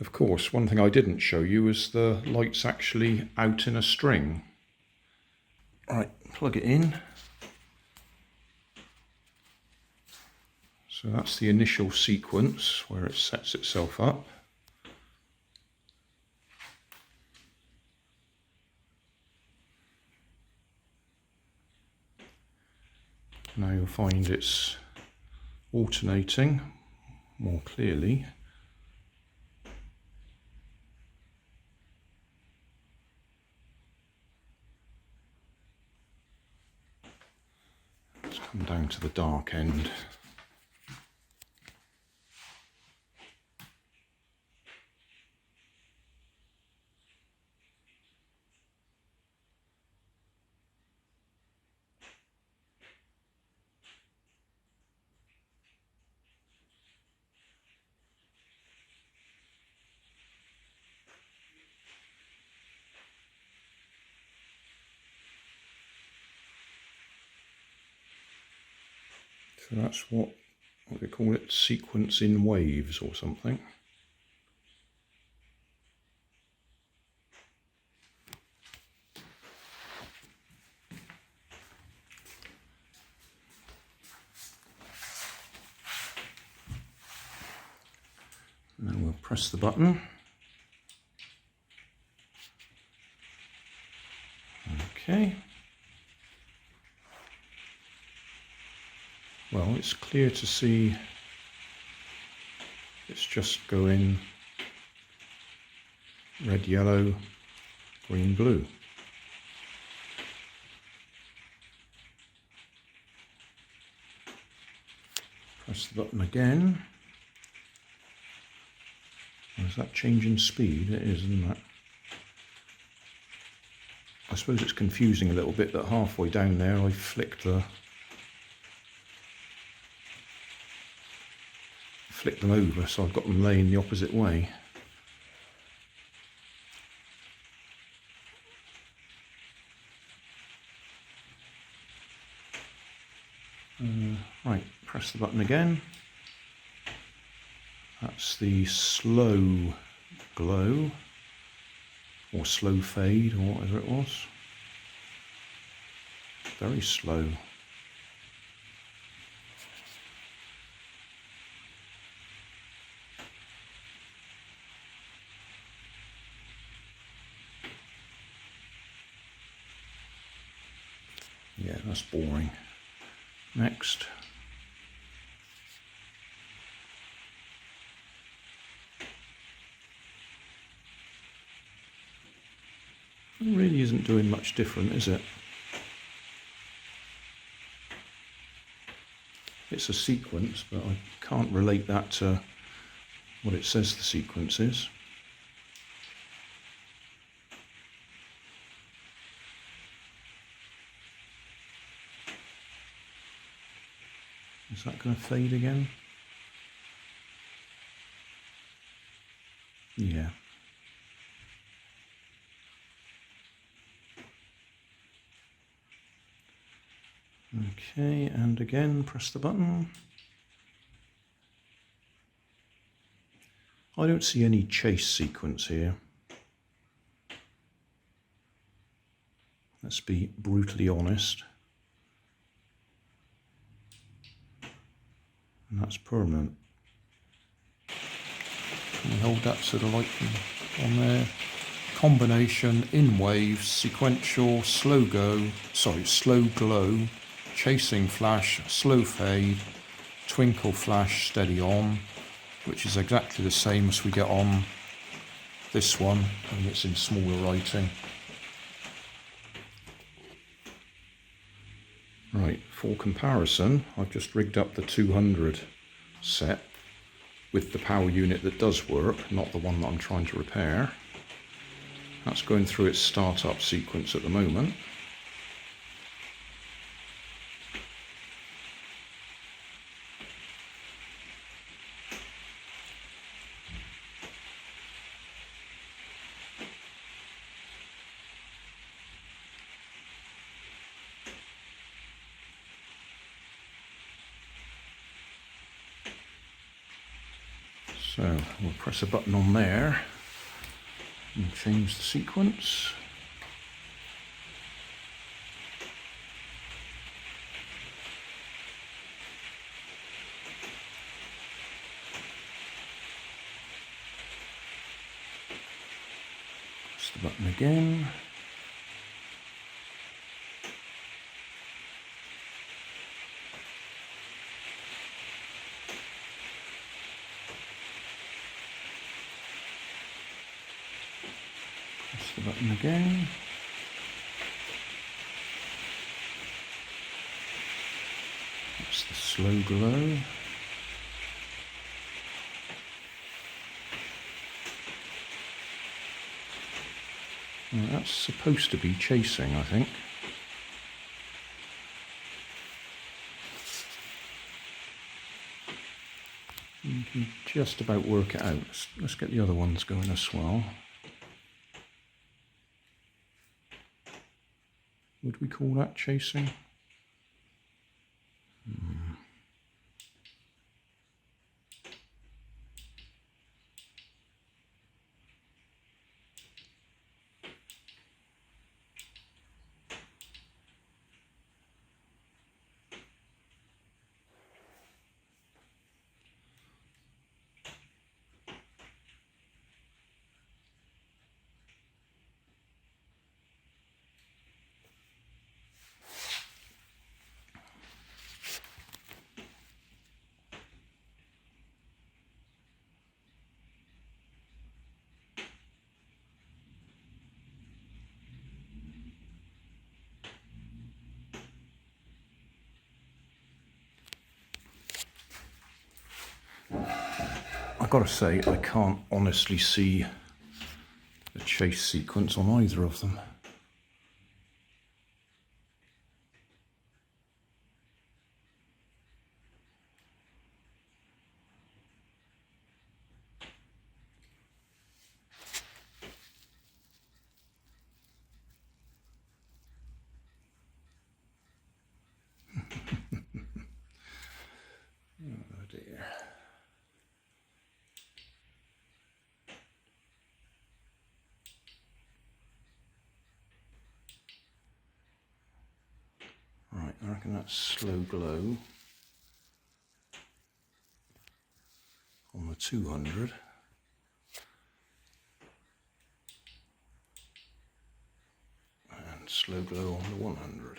Of course, one thing I didn't show you is the light's actually out in a string. Right, plug it in. So that's the initial sequence where it sets itself up. Now you'll find it's alternating more clearly. Let's come down to the dark end. So that's what they call it, sequence in waves or something. And then we'll press the button. Okay. Well, it's clear to see it's just going red, yellow, green, blue. Press the button again. Is that changing speed? It is, isn't it? I suppose it's confusing a little bit that halfway down there I flicked them over, so I've got them laying the opposite way. Right, press the button again. That's the slow glow, or slow fade, or whatever it was. Very slow. Yeah, that's boring. Next. It really isn't doing much different, is it? It's a sequence, but I can't relate that to what it says the sequence is. Is that going to fade again? Yeah. Okay, and again, press the button. I don't see any chase sequence here. Let's be brutally honest. And that's permanent. Can we hold that so the light can on there? Combination, in waves, sequential, slow glow, chasing flash, slow fade, twinkle flash, steady on, which is exactly the same as we get on this one, and it's in smaller writing. Right, for comparison, I've just rigged up the 200 set with the power unit that does work, not the one that I'm trying to repair. That's going through its startup sequence at the moment. So we'll press a button on there and change the sequence. Press the button again. Press the button again. That's the slow glow. Well, that's supposed to be chasing, I think. You can just about work it out. Let's get the other ones going as well. Would we call that chasing? I've got to say, I can't honestly see the chase sequence on either of them. Oh dear. Right, I reckon that's slow glow on the 200. And slow glow on the 100.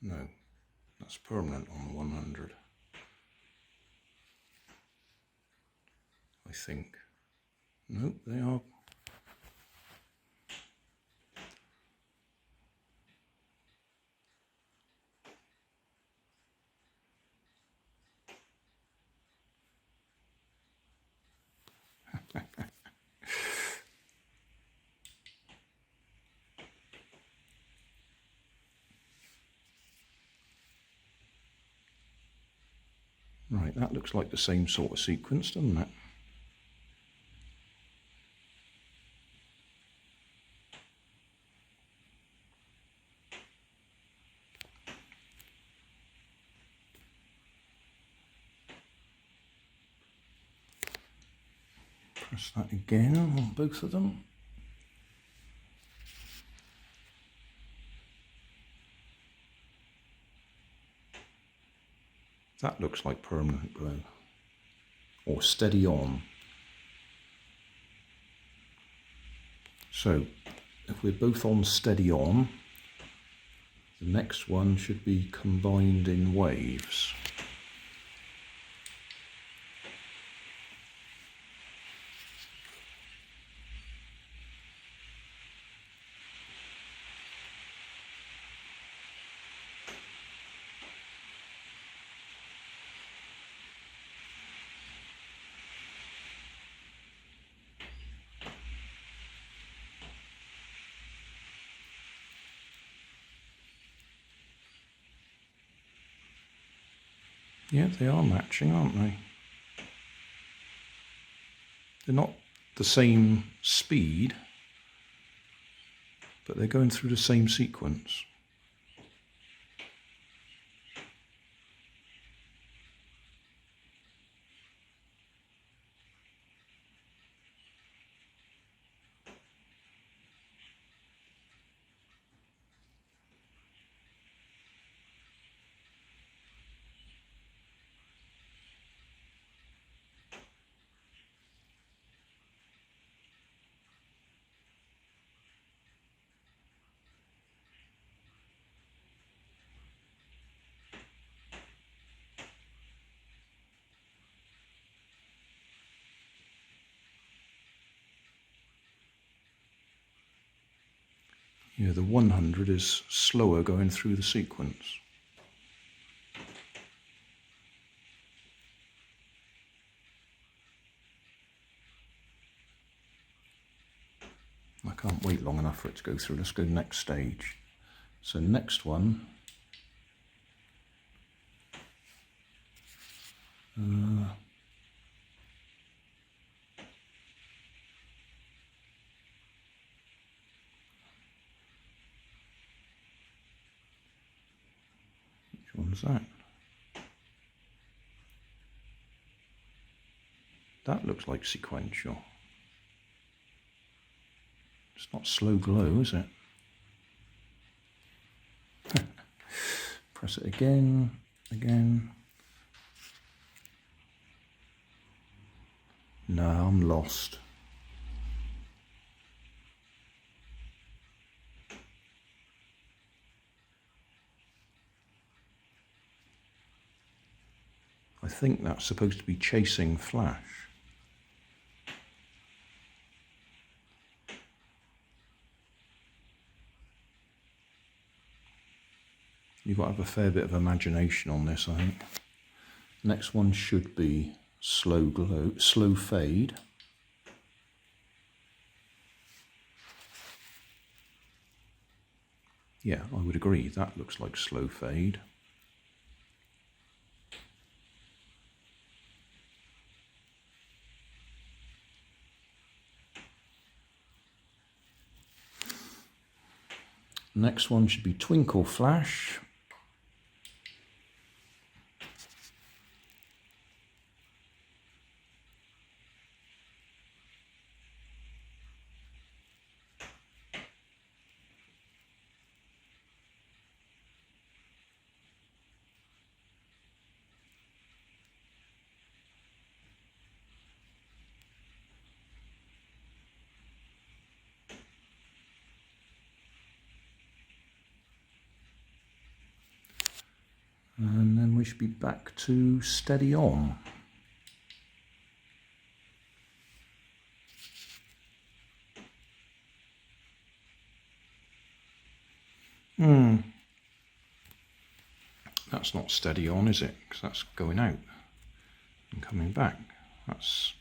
No, that's permanent on the 100. I think. Nope, they are. Right, that looks like the same sort of sequence, doesn't it? Press that again on both of them. That looks like permanent glow. Or steady on. So, if we're both on steady on, the next one should be combined in waves. Yeah, they are matching, aren't they? They're not the same speed, but they're going through the same sequence. Yeah, the 100 is slower going through the sequence. I can't wait long enough for it to go through. Let's go next stage. So next one, which one's that? That looks like sequential. It's not slow glow, is it? Press it again. No, I'm lost. I think that's supposed to be chasing flash. You've got to have a fair bit of imagination on this, I think. Next one should be slow glow, slow fade. Yeah, I would agree, that looks like slow fade. Next one should be twinkle flash. And then we should be back to steady on. That's not steady on, is it? Because that's going out and coming back. That's...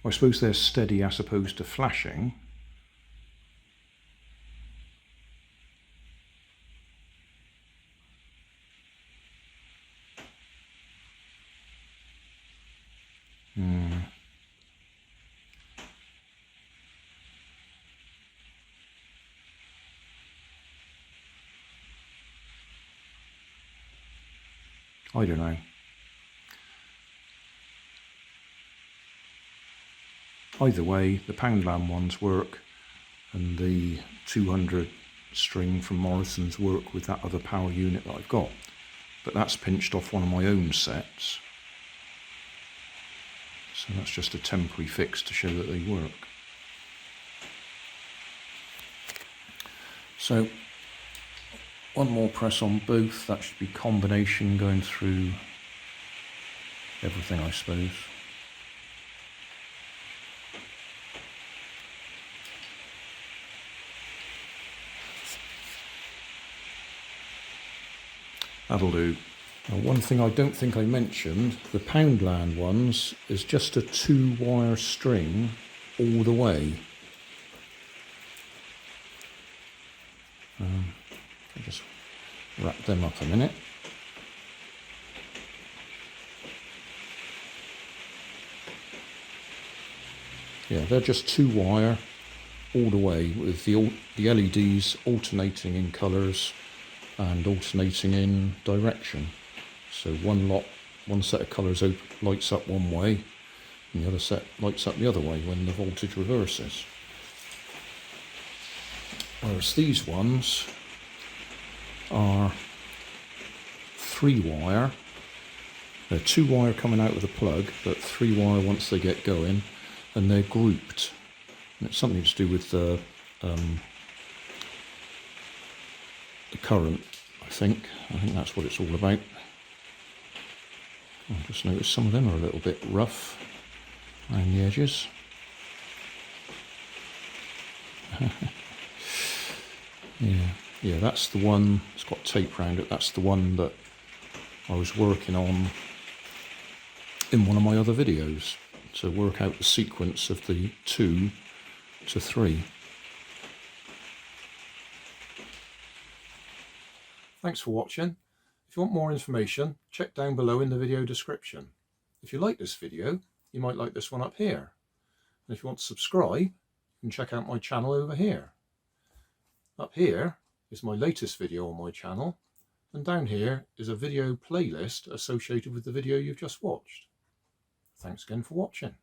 I suppose they're steady as opposed to flashing. I don't know. Either way, the Poundland ones work, and the 200 string from Morrison's work with that other power unit that I've got. But that's pinched off one of my own sets. So that's just a temporary fix to show that they work. So one more press on both, that should be combination going through everything, I suppose. That'll do. Now, one thing I don't think I mentioned, the Poundland ones is just a 2-wire string all the way. I'll just wrap them up a minute. Yeah, they're just 2-wire all the way with the LEDs alternating in colours and alternating in direction. So one set of colours lights up one way and the other set lights up the other way when the voltage reverses. Whereas these ones are 3-wire. They're 2-wire coming out with a plug, but 3-wire once they get going, and they're grouped. And it's something to do with the current, I think. I think that's what it's all about. I just noticed some of them are a little bit rough around the edges. Yeah, that's the one. It's got tape around it. That's the one that I was working on in one of my other videos to work out the sequence of the 2 to 3. Thanks for watching. If you want more information, check down below in the video description. If you like this video, you might like this one up here. And if you want to subscribe, you can check out my channel over here. Up here is my latest video on my channel, and down here is a video playlist associated with the video you've just watched. Thanks again for watching.